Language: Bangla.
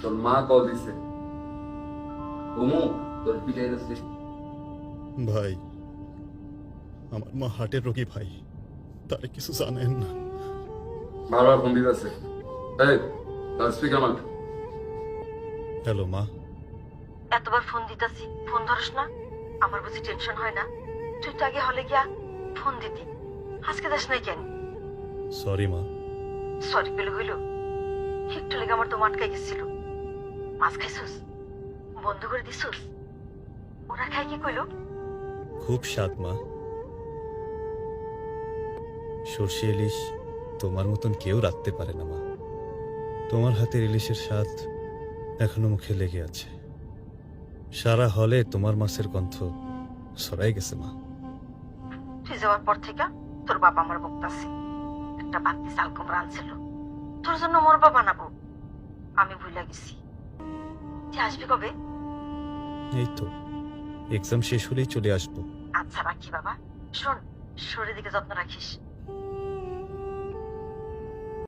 তোর মা কল দিছে ঘুমু তোর পিঠে গেছে। ভাই, আমার মা হার্টের রোগী ভাই, তারে কিছু জানেন না। বারবার ফোন দিতেছে। এই স্পিকার মার। হ্যালো মা। এতবার ফোন দিতাছি, ফোন ধরস না? আমার বুঝি টেনশন হয় না? তুই তো আগে হলে গিয়া ফোন দিতি, আজকে দাস নাই কেন? সরি মা। সরি পেলে হইল? একটু লেগে আমার তো আটকাই গেছিল। মাছ খাইছস? বন্ধ করে দিছস? ওরা খাই কি কইলো? খুব স্বাদ মা। সর্ষে ইলিশ তোমার মতন কেউ রাখতে পারে না মা। তোমার হাতের ইলিশের স্বাদ এখনো মুখে লেগে আছে। সারা হলে তোমার মাছের গন্ধ ছড়াই গেছে মা। তুই যাওয়ার পর থেকে তোর বাবা আমার বকতাছে, একটা বাতি চাল কুমড়া আনছিল, তোর জন্য মোরবা বানাবো। আমি ভুলে গেছি। তুই আসবি কবে? এই তো এক্সাম শেষ হলেই চলে আসবো। আচ্ছা রাখি বাবা, শোন, শরীরের দিকে যত্ন রাখিস।